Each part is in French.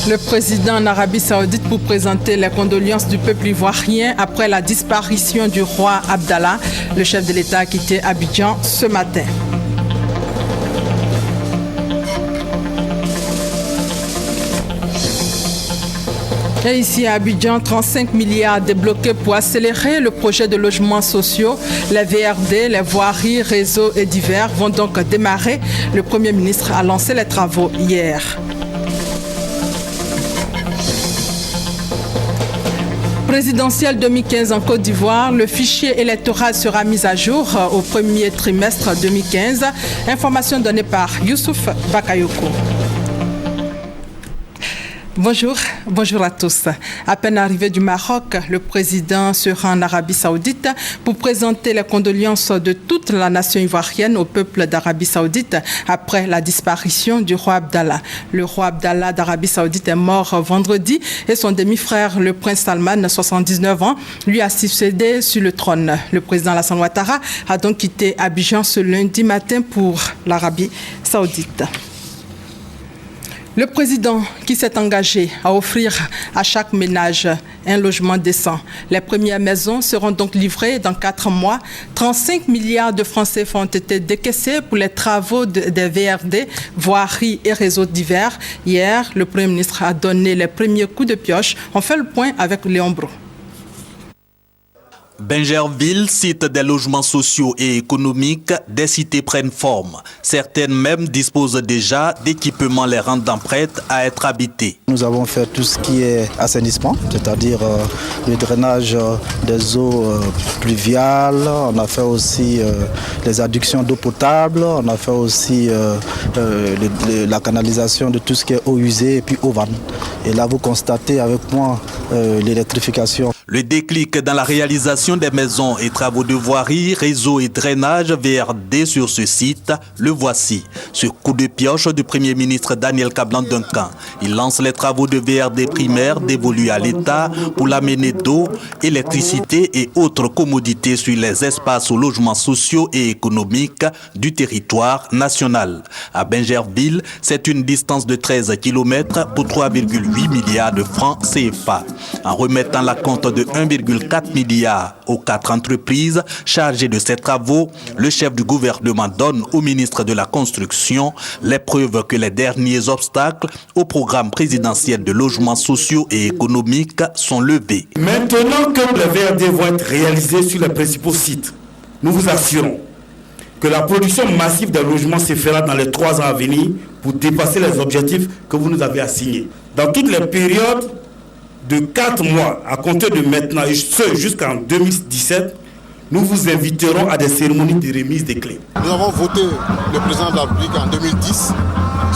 Le président en Arabie Saoudite pour présenter les condoléances du peuple ivoirien après la disparition du roi Abdallah. Le chef de l'État a quitté Abidjan ce matin. Et ici à Abidjan, 35 milliards débloqués pour accélérer le projet de logements sociaux. Les VRD, les voiries, réseaux et divers vont donc démarrer. Le Premier ministre a lancé les travaux hier. Présidentielle 2015 en Côte d'Ivoire, le fichier électoral sera mis à jour au premier trimestre 2015. Information donnée par Youssouf Bakayoko. Bonjour à tous. À peine arrivé du Maroc, le président se rend en Arabie Saoudite pour présenter les condoléances de toute la nation ivoirienne au peuple d'Arabie Saoudite après la disparition du roi Abdallah. Le roi Abdallah d'Arabie Saoudite est mort vendredi et son demi-frère, le prince Salman, 79 ans, lui a succédé sur le trône. Le président Alassane Ouattara a donc quitté Abidjan ce lundi matin pour l'Arabie Saoudite. Le président qui s'est engagé à offrir à chaque ménage un logement décent. Les premières maisons seront donc livrées dans 4 mois. 35 milliards de francs CFA ont été décaissés pour les travaux des VRD, voiries et réseaux divers. Hier, le Premier ministre a donné les premiers coups de pioche. On fait le point avec Léon Bro. Bingerville cite des logements sociaux et économiques, des cités prennent forme. Certaines même disposent déjà d'équipements les rendant prêtes à être habitées. Nous avons fait tout ce qui est assainissement, c'est-à-dire le drainage des eaux pluviales. On a fait aussi les adductions d'eau potable. On a fait aussi la canalisation de tout ce qui est eau usée et puis eau vanne. Et là, vous constatez avec moi l'électrification. Le déclic dans la réalisation des maisons et travaux de voirie, réseau et drainage VRD sur ce site, le voici. Ce coup de pioche du Premier ministre Daniel Kablan-Duncan. Il lance les travaux de VRD primaires dévolus à l'État pour l'amener d'eau, électricité et autres commodités sur les espaces aux logements sociaux et économiques du territoire national. À Bingerville, c'est une distance de 13 km pour 3,8 milliards de francs CFA. En remettant la compte de 1,4 milliard aux 4 entreprises chargées de ces travaux, le chef du gouvernement donne au ministre de la Construction les preuves que les derniers obstacles au programme présidentiel de logements sociaux et économiques sont levés. Maintenant que les VRD vont être réalisés sur les principaux sites, nous vous assurons que la production massive de logements se fera dans les 3 ans à venir pour dépasser les objectifs que vous nous avez assignés. Dans toutes les périodes de 4 mois à compter de maintenant et ce jusqu'en 2017, nous vous inviterons à des cérémonies de remise des clés. Nous avons voté le président de la République en 2010.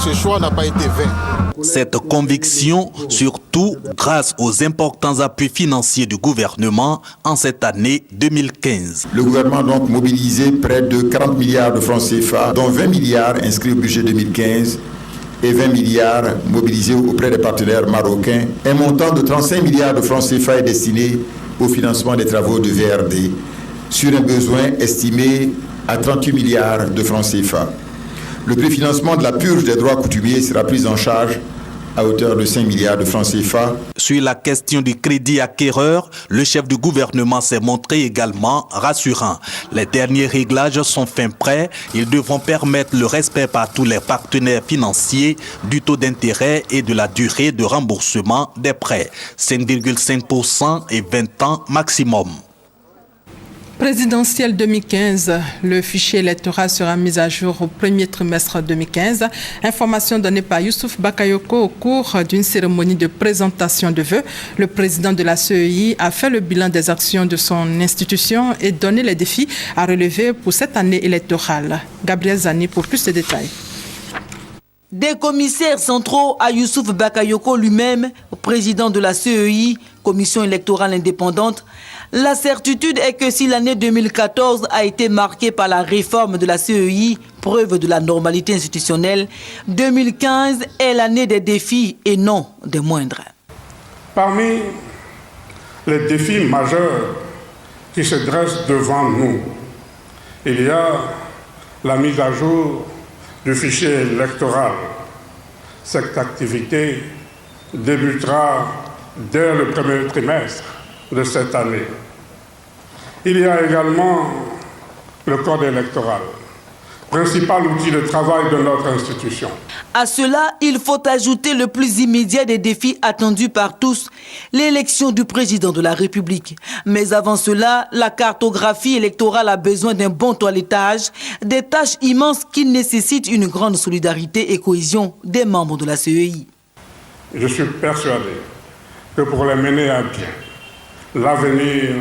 Ce choix n'a pas été vain. Cette conviction, surtout grâce aux importants appuis financiers du gouvernement en cette année 2015. Le gouvernement a donc mobilisé près de 40 milliards de francs CFA, dont 20 milliards inscrits au budget 2015 et 20 milliards mobilisés auprès des partenaires marocains. Un montant de 35 milliards de francs CFA est destiné au financement des travaux de VRD sur un besoin estimé à 38 milliards de francs CFA. Le préfinancement de la purge des droits coutumiers sera pris en charge à hauteur de 5 milliards de francs CFA. Sur la question du crédit acquéreur, le chef du gouvernement s'est montré également rassurant. Les derniers réglages sont fin prêts. Ils devront permettre le respect par tous les partenaires financiers du taux d'intérêt et de la durée de remboursement des prêts. 5,5% et 20 ans maximum. Présidentielle 2015, le fichier électoral sera mis à jour au premier trimestre 2015. Information donnée par Youssouf Bakayoko au cours d'une cérémonie de présentation de vœux. Le président de la CEI a fait le bilan des actions de son institution et donné les défis à relever pour cette année électorale. Gabriel Zani pour plus de détails. Des commissaires centraux à Youssouf Bakayoko lui-même, président de la CEI, Commission électorale indépendante. La certitude est que si l'année 2014 a été marquée par la réforme de la CEI, preuve de la normalité institutionnelle, 2015 est l'année des défis et non des moindres. Parmi les défis majeurs qui se dressent devant nous, il y a la mise à jour du fichier électoral. Cette activité débutera dès le premier trimestre de cette année. Il y a également le code électoral, principal outil de travail de notre institution. À cela, il faut ajouter le plus immédiat des défis attendus par tous, l'élection du président de la République. Mais avant cela, la cartographie électorale a besoin d'un bon toilettage, des tâches immenses qui nécessitent une grande solidarité et cohésion des membres de la CEI. Je suis persuadé que pour les mener à bien, l'avenir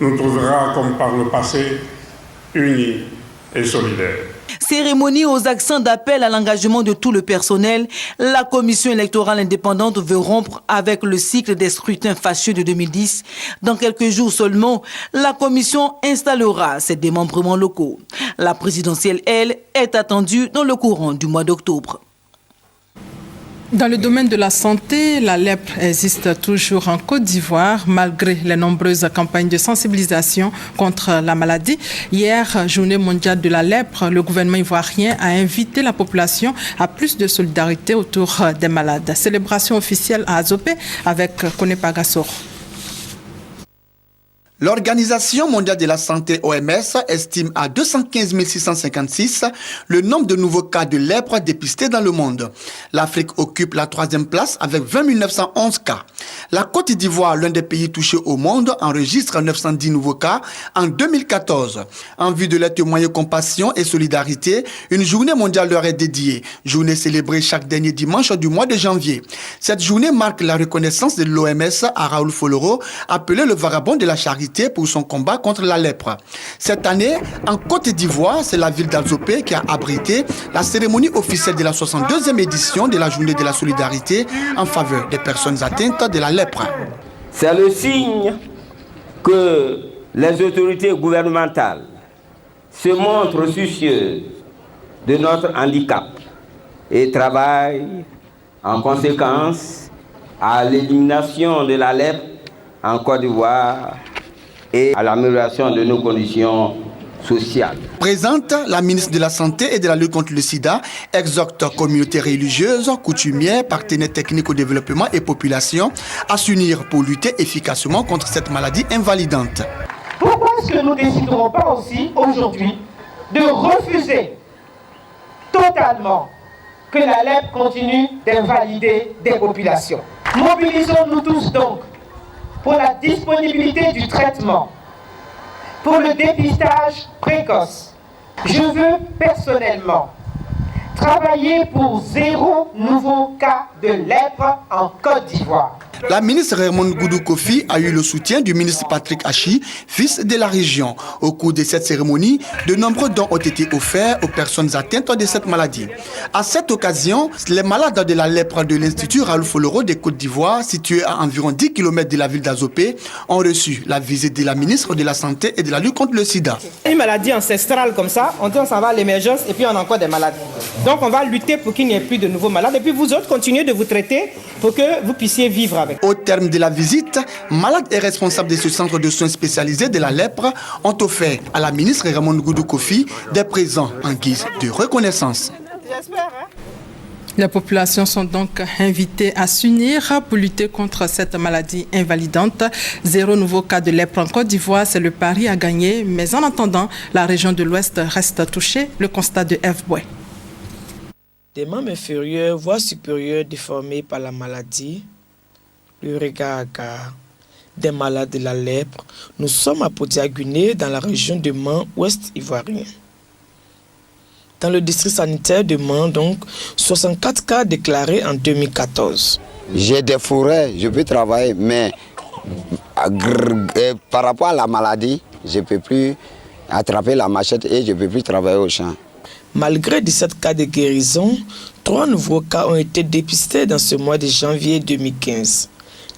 nous trouvera, comme par le passé, unis et solidaires. Cérémonie aux accents d'appel à l'engagement de tout le personnel, la commission électorale indépendante veut rompre avec le cycle des scrutins fâcheux de 2010. Dans quelques jours seulement, la commission installera ses démembrements locaux. La présidentielle, elle, est attendue dans le courant du mois d'octobre. Dans le domaine de la santé, la lèpre existe toujours en Côte d'Ivoire, malgré les nombreuses campagnes de sensibilisation contre la maladie. Hier, journée mondiale de la lèpre, le gouvernement ivoirien a invité la population à plus de solidarité autour des malades. Célébration officielle à Azopé avec Kone Pagassor. L'Organisation mondiale de la santé OMS estime à 215 656 le nombre de nouveaux cas de lèpre dépistés dans le monde. L'Afrique occupe la 3e place avec 20 911 cas. La Côte d'Ivoire, l'un des pays touchés au monde, enregistre 910 nouveaux cas en 2014. En vue de leur témoigner compassion et solidarité, une journée mondiale leur est dédiée, journée célébrée chaque dernier dimanche du mois de janvier. Cette journée marque la reconnaissance de l'OMS à Raoul Foloro, appelé le vagabond de la charité pour son combat contre la lèpre. Cette année, en Côte d'Ivoire, c'est la ville d'Azopé qui a abrité la cérémonie officielle de la 62e édition de la Journée de la solidarité en faveur des personnes atteintes de la lèpre. C'est le signe que les autorités gouvernementales se montrent soucieuses de notre handicap et travaillent en conséquence à l'élimination de la lèpre en Côte d'Ivoire et à l'amélioration de nos conditions sociales. Présente, la ministre de la Santé et de la lutte contre le sida exhorte communautés religieuses, coutumières, partenaires techniques au développement et population à s'unir pour lutter efficacement contre cette maladie invalidante. Pourquoi est-ce que nous ne déciderons pas aussi aujourd'hui de refuser totalement que la lèpre continue d'invalider des populations? Mobilisons-nous tous donc pour la disponibilité du traitement, pour le dépistage précoce. Je veux personnellement travailler pour 0 nouveau cas de lèpre en Côte d'Ivoire. La ministre Raymond Goudou Kofi a eu le soutien du ministre Patrick Hachi, fils de la région. Au cours de cette cérémonie, de nombreux dons ont été offerts aux personnes atteintes de cette maladie. À cette occasion, les malades de la lèpre de l'Institut Raoul Foloro de Côte d'Ivoire, situé à environ 10 km de la ville d'Azopé, ont reçu la visite de la ministre de la Santé et de la lutte contre le sida. Une maladie ancestrale comme ça, on s'en va à l'émergence et puis on a encore des malades. Donc on va lutter pour qu'il n'y ait plus de nouveaux malades et puis vous autres continuez de vous traiter pour que vous puissiez vivre avec. Au terme de la visite, malades et responsables de ce centre de soins spécialisé de la lèpre ont offert à la ministre Raymond Goudou Kofi des présents en guise de reconnaissance. Les populations sont donc invitées à s'unir pour lutter contre cette maladie invalidante. 0 nouveau cas de lèpre en Côte d'Ivoire, c'est le pari à gagner. Mais en attendant, la région de l'Ouest reste touchée. Le constat de F. Boué. Des membres inférieurs, voire supérieurs déformés par la maladie, le regard hagard, des malades de la lèpre. Nous sommes à Podiaguné, dans la région de Mans, ouest ivoirien. Dans le district sanitaire de Mans, donc, 64 cas déclarés en 2014. J'ai des forêts, je peux travailler, mais par rapport à la maladie, je ne peux plus attraper la machette et je ne peux plus travailler au champ. Malgré 17 cas de guérison, 3 nouveaux cas ont été dépistés dans ce mois de janvier 2015.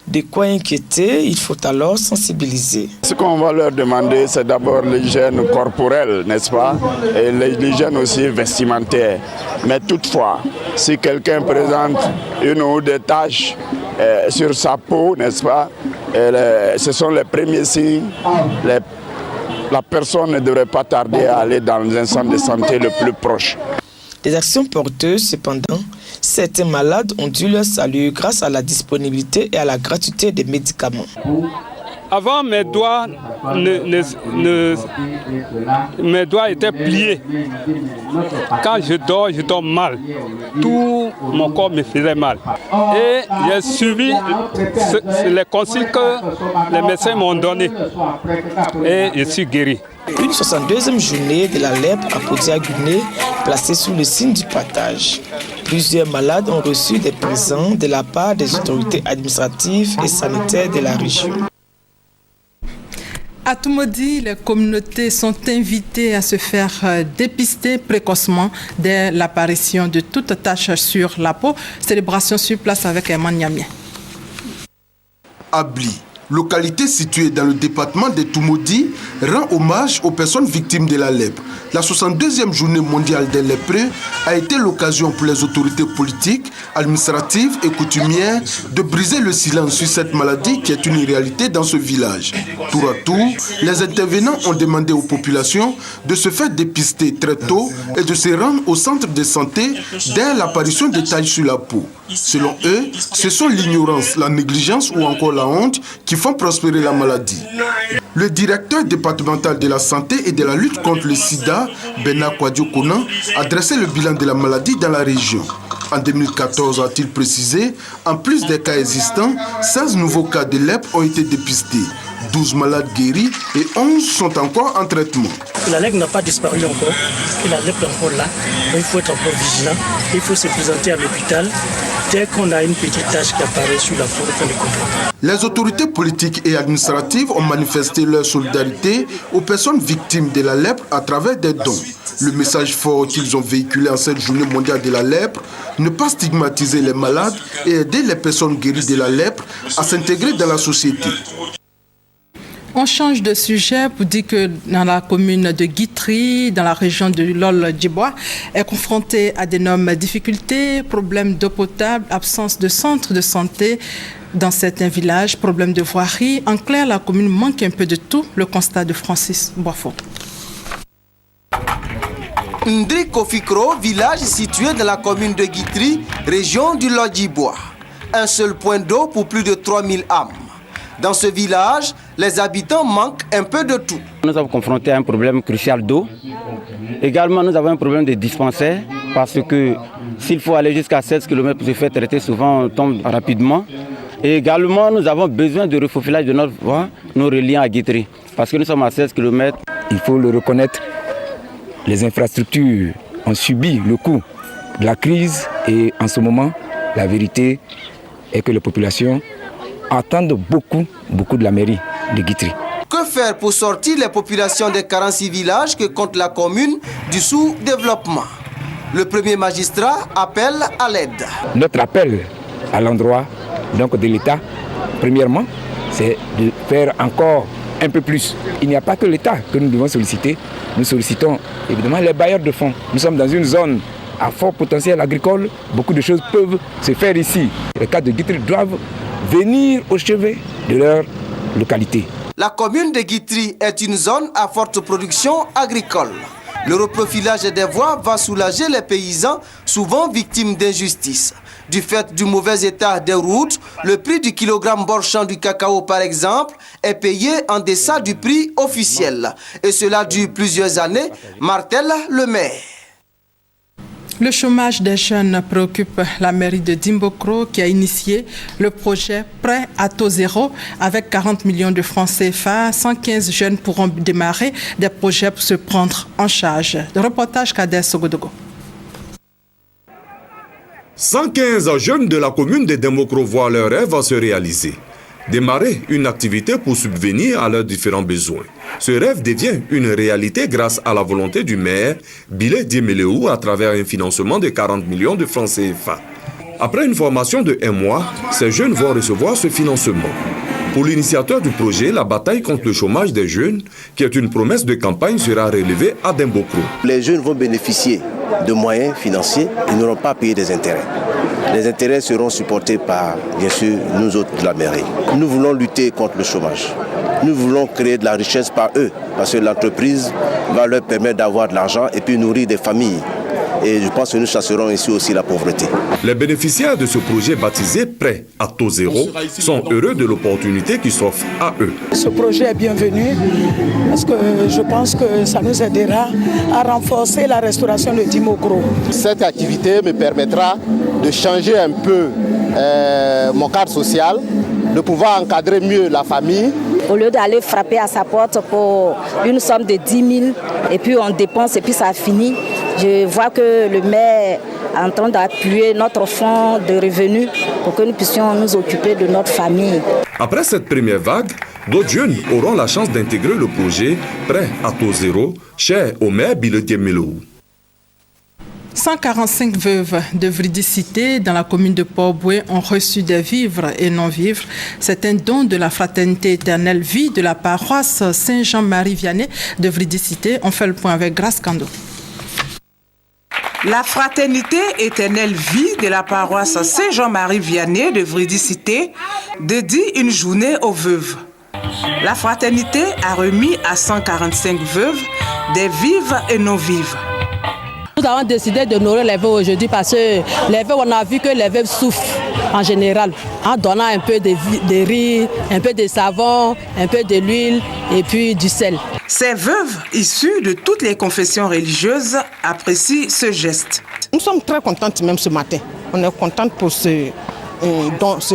De quoi inquiéter, il faut alors sensibiliser. Ce qu'on va leur demander, c'est d'abord l'hygiène corporelle, n'est-ce pas? Et l'hygiène aussi vestimentaire. Mais toutefois, si quelqu'un présente une ou deux taches sur sa peau, n'est-ce pas? Ce sont les premiers signes. La personne ne devrait pas tarder à aller dans un centre de santé le plus proche. Des actions porteuses, cependant, certains malades ont dû leur salut grâce à la disponibilité et à la gratuité des médicaments. Avant, mes doigts étaient pliés. Quand je dors mal. Tout mon corps me faisait mal. Et j'ai suivi les conseils que les médecins m'ont donnés. Et je suis guéri. Une 62e journée de la lèpre à Podiaguiné, placée sous le signe du partage. Plusieurs malades ont reçu des présents de la part des autorités administratives et sanitaires de la région. À Toumoudi, les communautés sont invitées à se faire dépister précocement dès l'apparition de toute tache sur la peau. Célébration sur place avec Eman Niamien. Abli, localité située dans le département de Toumoudi, rend hommage aux personnes victimes de la lèpre. La 62e journée mondiale des lépreux a été l'occasion pour les autorités politiques, administratives et coutumières de briser le silence sur cette maladie qui est une réalité dans ce village. Tour à tour, les intervenants ont demandé aux populations de se faire dépister très tôt et de se rendre au centre de santé dès l'apparition des taches sur la peau. Selon eux, ce sont l'ignorance, la négligence ou encore la honte qui font prospérer la maladie. Le directeur départemental de la santé et de la lutte contre le sida, Bernard Kouadio Kona, a dressé le bilan de la maladie dans la région. En 2014, a-t-il précisé, en plus des cas existants, 16 nouveaux cas de lèpre ont été dépistés. 12 malades guéris et 11 sont encore en traitement. La lèpre n'a pas disparu encore, et la lèpre est encore là. Il faut être encore vigilant, il faut se présenter à l'hôpital dès qu'on a une petite tache qui apparaît sur la peau qu'on les comprend. Les autorités politiques et administratives ont manifesté leur solidarité aux personnes victimes de la lèpre à travers des dons. Le message fort qu'ils ont véhiculé en cette journée mondiale de la lèpre, ne pas stigmatiser les malades et aider les personnes guéries de la lèpre à s'intégrer dans la société. On change de sujet pour dire que dans la commune de Guitry, dans la région de Lol-Djibois, est confrontée à d'énormes difficultés, problèmes d'eau potable, absence de centre de santé dans certains villages, problèmes de voirie. En clair, la commune manque un peu de tout, le constat de Francis Boifo. Ndri Kofikro, village situé dans la commune de Guitry, région du Lol-Djibois. Un seul point d'eau pour plus de 3000 âmes. Dans ce village, les habitants manquent un peu de tout. Nous sommes confrontés à un problème crucial d'eau. Également, nous avons un problème de dispensaire parce que s'il faut aller jusqu'à 16 km pour se faire traiter, souvent on tombe rapidement. Et également, nous avons besoin de refaufilage de notre voie, nos reliants à Guitry. Parce que nous sommes à 16 km. Il faut le reconnaître, les infrastructures ont subi le coup de la crise et en ce moment, la vérité est que les populations attendent beaucoup de la mairie de Guitry. Que faire pour sortir les populations des 46 villages que compte la commune du sous-développement? Le premier magistrat appelle à l'aide. Notre appel à l'endroit de l'État, premièrement, c'est de faire encore un peu plus. Il n'y a pas que l'État que nous devons solliciter. Nous sollicitons évidemment les bailleurs de fonds. Nous sommes dans une zone à fort potentiel agricole. Beaucoup de choses peuvent se faire ici. Les cas de Guitry doivent venir au chevet de leur localité. La commune de Guitry est une zone à forte production agricole. Le reprofilage des voies va soulager les paysans, souvent victimes d'injustice. Du fait du mauvais état des routes, le prix du kilogramme borchant du cacao, par exemple, est payé en deçà du prix officiel. Et cela dure plusieurs années, martèle le maire. Le chômage des jeunes préoccupe la mairie de Dimbokro qui a initié le projet Prêt à taux zéro avec 40 millions de francs CFA. 115 jeunes pourront démarrer des projets pour se prendre en charge. Le reportage Kader Sogodogo. 115 jeunes de la commune de Dimbokro voient leur rêve se réaliser. Démarrer une activité pour subvenir à leurs différents besoins. Ce rêve devient une réalité grâce à la volonté du maire, Bilé Diemeleou, à travers un financement de 40 millions de francs CFA. Après une formation de 1 mois, ces jeunes vont recevoir ce financement. Pour l'initiateur du projet, la bataille contre le chômage des jeunes, qui est une promesse de campagne, sera relevée à Dimbokro. Les jeunes vont bénéficier de moyens financiers et n'auront pas à payer des intérêts. Les intérêts seront supportés par, bien sûr, nous autres de la mairie. Nous voulons lutter contre le chômage. Nous voulons créer de la richesse par eux, parce que l'entreprise va leur permettre d'avoir de l'argent et puis nourrir des familles. et je pense que nous chasserons ici aussi la pauvreté. Les bénéficiaires de ce projet baptisé Prêt à taux zéro sont heureux de l'opportunité qui s'offre à eux. Ce projet est bienvenu parce que je pense que ça nous aidera à renforcer la restauration de Dimokro. Cette activité me permettra de changer un peu mon cadre social, de pouvoir encadrer mieux la famille. Au lieu d'aller frapper à sa porte pour une somme de 10 000 et puis on dépense et puis ça finit, je vois que le maire est en train d'appuyer notre fonds de revenus pour que nous puissions nous occuper de notre famille. Après cette première vague, d'autres jeunes auront la chance d'intégrer le projet Prêt à taux zéro, cher au maire Biledié Melou. 145 veuves de Vridicité dans la commune de Port-Boué ont reçu des vivres et non-vivres. C'est un don de la Fraternité Éternelle Vie de la paroisse Saint-Jean-Marie Vianney de Vridicité. On fait le point avec Grace Kando. La Fraternité Éternelle Vie de la paroisse Saint-Jean-Marie Vianney de Vridicité dédie une journée aux veuves. La Fraternité a remis à 145 veuves des vives et non-vives. Nous avons décidé d'honorer les veuves aujourd'hui parce que les veuves, on a vu que les veuves souffrent en général, en donnant un peu de riz, un peu de savon, un peu de l'huile et puis du sel. Ces veuves, issues de toutes les confessions religieuses, apprécient ce geste. Nous sommes très contentes même ce matin. On est contentes pour ce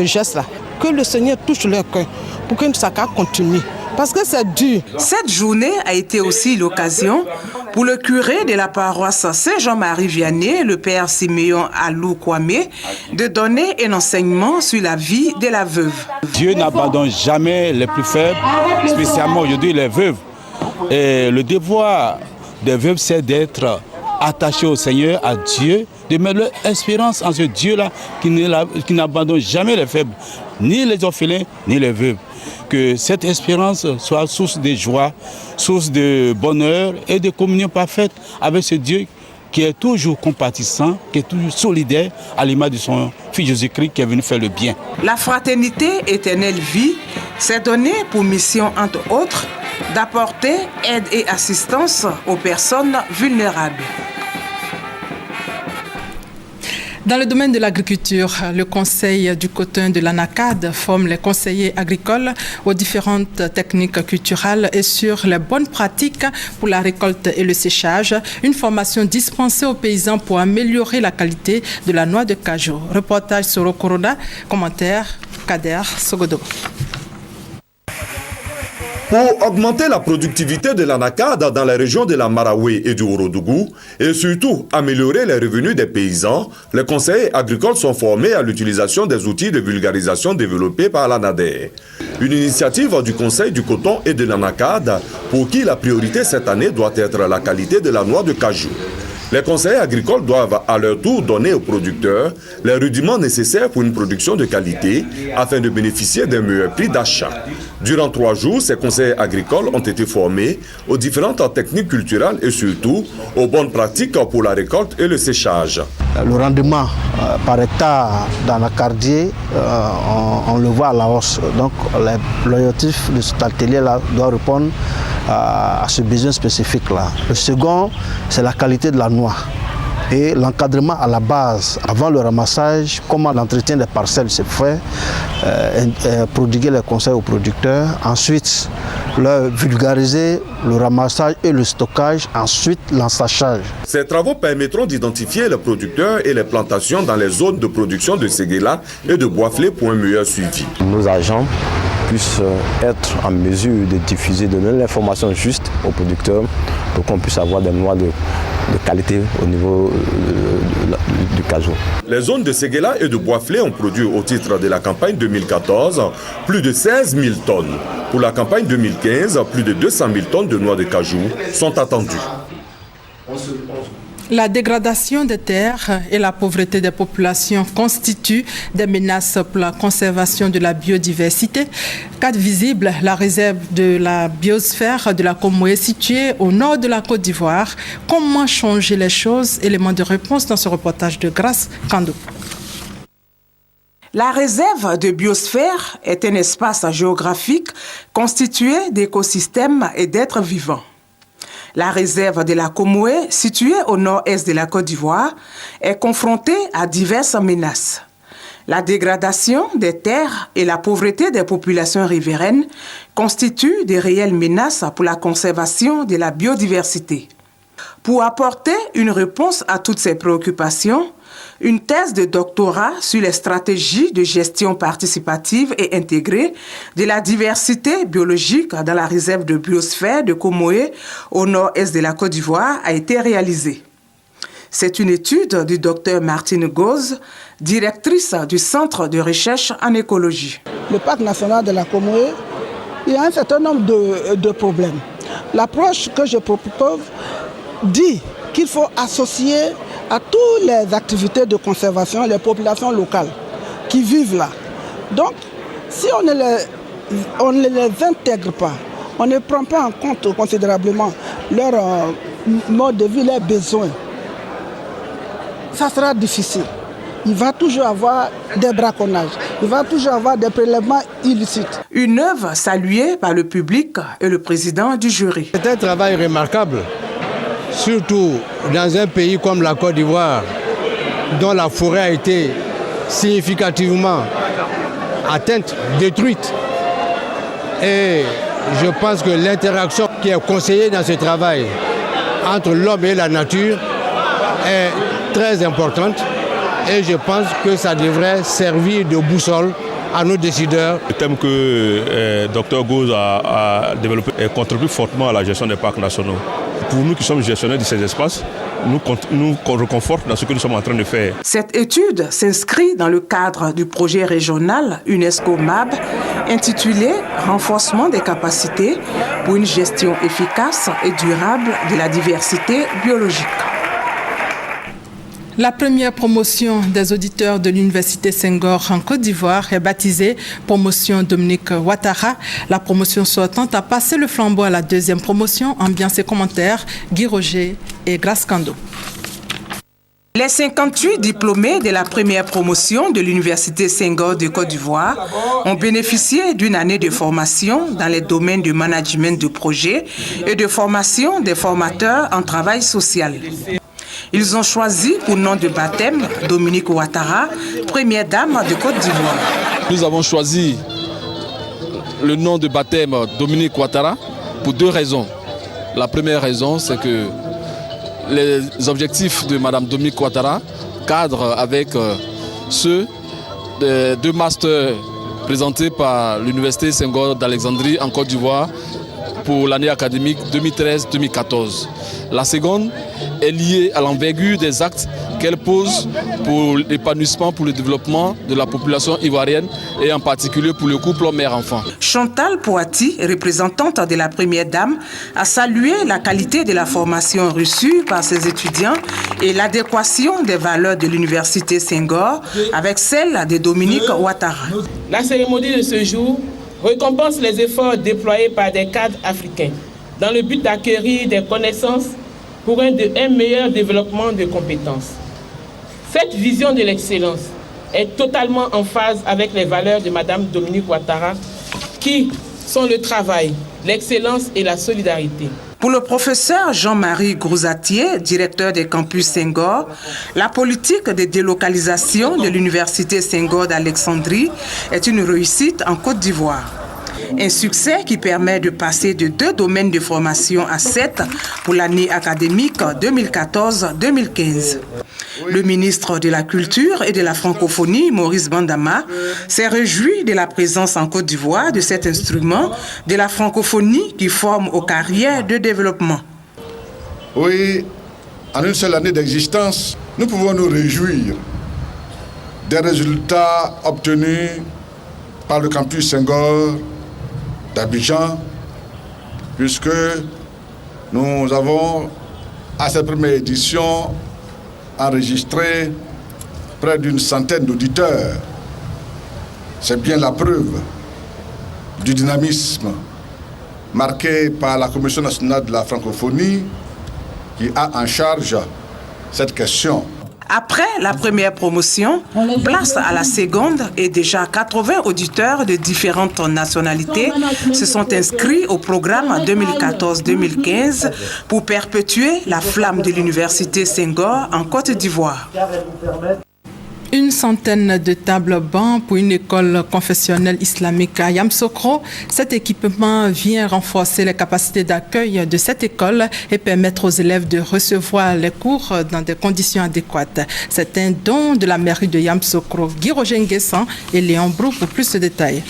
geste-là. Que le Seigneur touche leur cœur pour que ça continue. Parce que c'est dur. Cette journée a été aussi l'occasion pour le curé de la paroisse Saint-Jean-Marie Vianney, le père Siméon Alou Kwame, de donner un enseignement sur la vie de la veuve. Dieu n'abandonne jamais les plus faibles, spécialement aujourd'hui les veuves. Et le devoir des veuves, c'est d'être attachées au Seigneur, à Dieu, de mettre leur espérance en ce Dieu-là qui n'abandonne jamais les faibles, ni les orphelins, ni les veuves. Que cette espérance soit source de joie, source de bonheur et de communion parfaite avec ce Dieu qui est toujours compatissant, qui est toujours solidaire à l'image de son Fils Jésus-Christ qui est venu faire le bien. La Fraternité Éternelle Vie s'est donnée pour mission, entre autres, d'apporter aide et assistance aux personnes vulnérables. Dans le domaine de l'agriculture, le Conseil du coton de l'ANACAD forme les conseillers agricoles aux différentes techniques culturelles et sur les bonnes pratiques pour la récolte et le séchage. Une formation dispensée aux paysans pour améliorer la qualité de la noix de cajou. Reportage sur Corona, commentaire Kader Sogodo. Pour augmenter la productivité de l'ANACAD dans la région de la Maraoué et du Ourodougou et surtout améliorer les revenus des paysans, les conseillers agricoles sont formés à l'utilisation des outils de vulgarisation développés par l'ANADER. Une initiative du Conseil du coton et de l'ANACAD pour qui la priorité cette année doit être la qualité de la noix de cajou. Les conseillers agricoles doivent à leur tour donner aux producteurs les rudiments nécessaires pour une production de qualité afin de bénéficier d'un meilleur prix d'achat. Durant 3 jours, ces conseillers agricoles ont été formés aux différentes techniques culturelles et surtout aux bonnes pratiques pour la récolte et le séchage. Le rendement par hectare dans la cardier, on le voit à la hausse. Donc l'objectif de cet atelier-là doit répondre à ce besoin spécifique-là. Le second, c'est la qualité de la noix et l'encadrement à la base, avant le ramassage, comment l'entretien des parcelles se fait, prodiguer les conseils aux producteurs, ensuite leur vulgariser le ramassage et le stockage, ensuite l'ensachage. Ces travaux permettront d'identifier les producteurs et les plantations dans les zones de production de ségéla et de bois-flé pour un meilleur suivi. Nos agents puissent être en mesure de diffuser, de donner l'information juste aux producteurs pour qu'on puisse avoir des noix de qualité au niveau du cajou. Les zones de ségéla et de bois-flé ont produit au titre de la campagne 2014 plus de 16 000 tonnes. Pour la campagne 2015, plus de 200 000 tonnes de noix de cajou sont attendues. La dégradation des terres et la pauvreté des populations constituent des menaces pour la conservation de la biodiversité. Cadre visible, la réserve de la biosphère de la Comoué située au nord de la Côte d'Ivoire. Comment changer les choses? Élément de réponse dans ce reportage de Grace Kando. La réserve de biosphère est un espace géographique constitué d'écosystèmes et d'êtres vivants. La réserve de la Comoé, située au nord-est de la Côte d'Ivoire, est confrontée à diverses menaces. La dégradation des terres et la pauvreté des populations riveraines constituent de réelles menaces pour la conservation de la biodiversité. Pour apporter une réponse à toutes ces préoccupations, une thèse de doctorat sur les stratégies de gestion participative et intégrée de la diversité biologique dans la réserve de biosphère de Comoé au nord-est de la Côte d'Ivoire a été réalisée. C'est une étude du docteur Martine Goz, directrice du Centre de recherche en écologie. Le parc national de la Comoé, il y a un certain nombre de problèmes. L'approche que je propose dit qu'il faut associer à toutes les activités de conservation les populations locales qui vivent là. Donc, si on ne les intègre pas, on ne prend pas en compte considérablement leur mode de vie, leurs besoins, ça sera difficile. Il va toujours avoir des braconnages, il va toujours avoir des prélèvements illicites. Une œuvre saluée par le public et le président du jury. C'est un travail remarquable, surtout dans un pays comme la Côte d'Ivoire, dont la forêt a été significativement atteinte, détruite. Et je pense que l'interaction qui est conseillée dans ce travail entre l'homme et la nature est très importante et je pense que ça devrait servir de boussole à nos décideurs. Le thème que Dr Goz a développé contribue fortement à la gestion des parcs nationaux. Pour nous qui sommes gestionnaires de ces espaces, nous reconforte dans ce que nous sommes en train de faire. Cette étude s'inscrit dans le cadre du projet régional UNESCO MAB intitulé « Renforcement des capacités pour une gestion efficace et durable de la diversité biologique ». La première promotion des auditeurs de l'Université Senghor en Côte d'Ivoire est baptisée Promotion Dominique Ouattara. La promotion sortante a passé le flambeau à la deuxième promotion. Ambiance et commentaires, Guy Roger et Grace Kando. Les 58 diplômés de la première promotion de l'Université Senghor de Côte d'Ivoire ont bénéficié d'une année de formation dans les domaines du management de projet et de formation des formateurs en travail social. Ils ont choisi pour nom de baptême Dominique Ouattara, première dame de Côte d'Ivoire. Nous avons choisi le nom de baptême Dominique Ouattara pour deux raisons. La première raison, c'est que les objectifs de Mme Dominique Ouattara cadrent avec ceux des deux masters présentés par l'Université Senghor d'Alexandrie en Côte d'Ivoire pour l'année académique 2013-2014. La seconde est liée à l'envergure des actes qu'elle pose pour l'épanouissement, pour le développement de la population ivoirienne et en particulier pour le couple mère-enfant. Chantal Poati, représentante de la première dame, a salué la qualité de la formation reçue par ses étudiants et l'adéquation des valeurs de l'Université Senghor avec celle de Dominique Ouattara. La cérémonie de ce jour récompense les efforts déployés par des cadres africains dans le but d'acquérir des connaissances pour un meilleur développement de compétences. Cette vision de l'excellence est totalement en phase avec les valeurs de Mme Dominique Ouattara qui sont le travail, l'excellence et la solidarité. Pour le professeur Jean-Marie Grousatier, directeur des campus Senghor, la politique de délocalisation de l'Université Senghor d'Alexandrie est une réussite en Côte d'Ivoire. Un succès qui permet de passer de 2 domaines de formation à 7 pour l'année académique 2014-2015. Le ministre de la Culture et de la Francophonie, Maurice Bandama, s'est réjoui de la présence en Côte d'Ivoire de cet instrument de la francophonie qui forme aux carrières de développement. Oui, en une seule année d'existence, nous pouvons nous réjouir des résultats obtenus par le campus Senghor d'Abidjan, puisque nous avons, à cette première édition, enregistré près d'une centaine d'auditeurs. C'est bien la preuve du dynamisme marqué par la Commission nationale de la francophonie qui a en charge cette question. Après la première promotion, place à la seconde et déjà 80 auditeurs de différentes nationalités se sont inscrits au programme 2014-2015 pour perpétuer la flamme de l'Université Senghor en Côte d'Ivoire. Une centaine de tables-bancs pour une école confessionnelle islamique à Yamoussoukro. Cet équipement vient renforcer les capacités d'accueil de cette école et permettre aux élèves de recevoir les cours dans des conditions adéquates. C'est un don de la mairie de Yamoussoukro. Guy Roger Nguessan et Léon Brou pour plus de détails.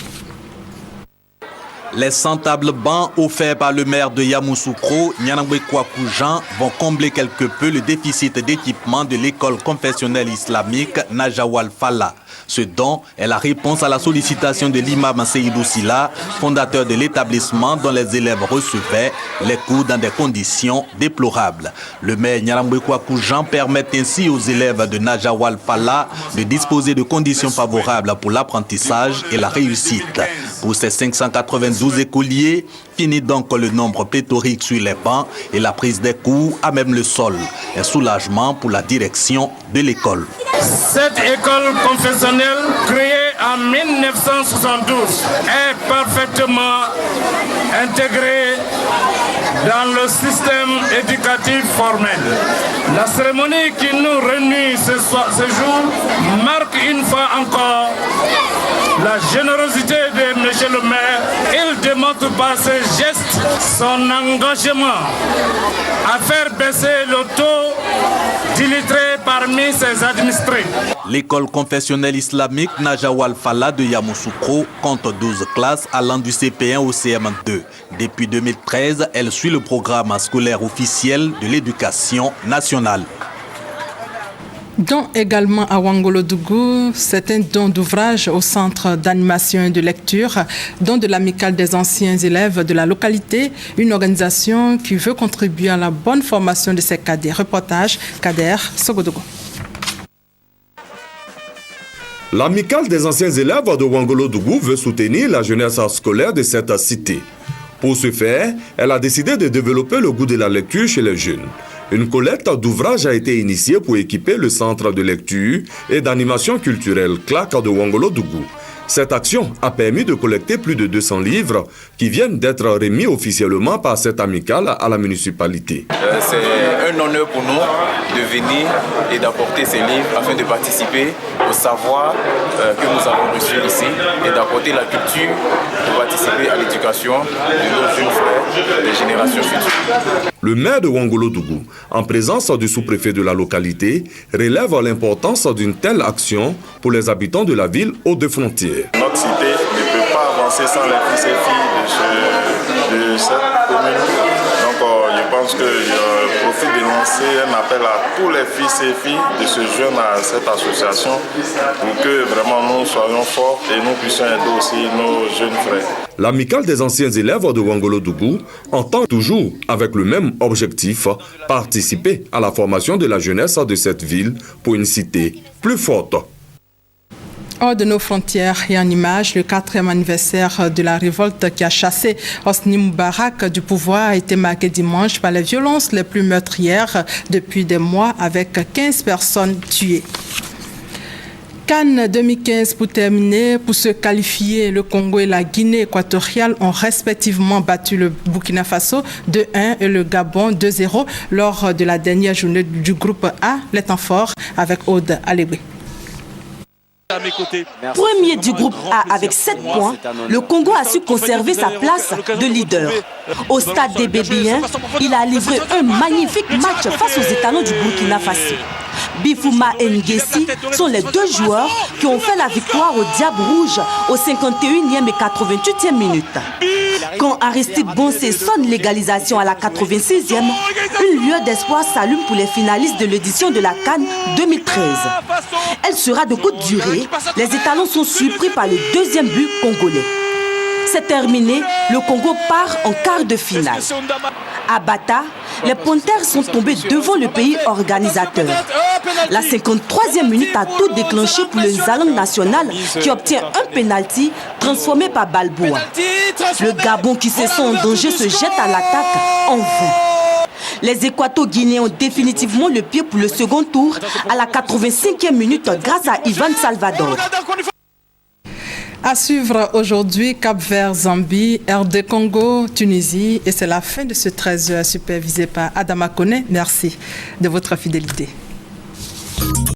Les 100 tables-bancs offerts par le maire de Yamoussoukro, Nyanangwe Kouakou Jean, vont combler quelque peu le déficit d'équipement de l'école confessionnelle islamique Najawal Falla. Ce don est la réponse à la sollicitation de l'imam Seydou Silla, fondateur de l'établissement dont les élèves recevaient les cours dans des conditions déplorables. Le maire Nyanangwe Kouakou Jean permet ainsi aux élèves de Najawal Falla de disposer de conditions favorables pour l'apprentissage et la réussite. Pour ces 592 écoliers, finit donc le nombre pléthorique sur les bancs et la prise des cours à même le sol. Un soulagement pour la direction de l'école. Cette école confessionnelle, créée en 1972, est parfaitement intégrée dans le système éducatif formel. La cérémonie qui nous réunit ce jour marque une fois encore la générosité de M. le maire. Il démontre par ses gestes son engagement à faire baisser le taux d'illettrés parmi ses administrés. L'école confessionnelle islamique Najawal Falla de Yamoussoukro compte 12 classes allant du CP1 au CM2. Depuis 2013, elle suit le programme scolaire officiel de l'éducation nationale. Don également à Wangolodougou, c'est un don d'ouvrage au centre d'animation et de lecture, don de l'amicale des anciens élèves de la localité, une organisation qui veut contribuer à la bonne formation de ses cadets. Reportage Kader Sogodogo. L'amicale des anciens élèves de Wangolodougou veut soutenir la jeunesse scolaire de cette cité. Pour ce faire, elle a décidé de développer le goût de la lecture chez les jeunes. Une collecte d'ouvrages a été initiée pour équiper le centre de lecture et d'animation culturelle CLAC de Wangolodougou. Cette action a permis de collecter plus de 200 livres qui viennent d'être remis officiellement par cette amicale à la municipalité. C'est un honneur pour nous de venir et d'apporter ces livres afin de participer au savoir que nous avons reçu ici et d'apporter la culture pour participer à l'éducation de nos jeunes frères des générations futures. Le maire de Wangolodougou, en présence du sous-préfet de la localité, relève l'importance d'une telle action pour les habitants de la ville aux deux frontières. Notre cité ne peut pas avancer sans les fils et filles de cette commune. Donc je pense que je profite de lancer un appel à tous les fils et filles de se joindre à cette association pour que vraiment nous soyons forts et nous puissions aider aussi nos jeunes frères. L'amicale des anciens élèves de Wangolodougou entend toujours, avec le même objectif, participer à la formation de la jeunesse de cette ville pour une cité plus forte. Hors de nos frontières et en image, le 4e anniversaire de la révolte qui a chassé Hosni Moubarak du pouvoir a été marqué dimanche par les violences les plus meurtrières depuis des mois avec 15 personnes tuées. Cannes 2015 pour terminer. Pour se qualifier, le Congo et la Guinée équatoriale ont respectivement battu le Burkina Faso 2-1 et le Gabon 2-0 lors de la dernière journée du groupe A. Les temps forts avec Aude Alébé. Premier du groupe A avec 7 points, le Congo a su conserver sa place de leader. Au stade des Bébéens, il a livré un magnifique match face aux étalons du Burkina Faso. Bifouma et Nguessi sont les deux joueurs qui ont fait la victoire au Diable Rouge aux 51e et 88e minutes. Quand Aristide Bonsé sonne l'égalisation à la 86e, une lueur d'espoir s'allume pour les finalistes de l'édition de la CAN 2013. Elle sera de courte durée. Les étalons sont surpris par le deuxième but congolais. C'est terminé, le Congo part en quart de finale. À Bata, les Panthères sont tombés devant le pays organisateur. La 53e minute a tout déclenché pour le Zalang national qui obtient un pénalty transformé par Balboa. Le Gabon qui se sent en danger se jette à l'attaque en vain. Les Équato-Guinéens ont définitivement le pied pour le second tour à la 85e minute grâce à Ivan Salvador. À suivre aujourd'hui, Cap-Vert, Zambie, RD Congo, Tunisie. Et c'est la fin de ce 13h supervisé par Adama Kone. Merci de votre fidélité.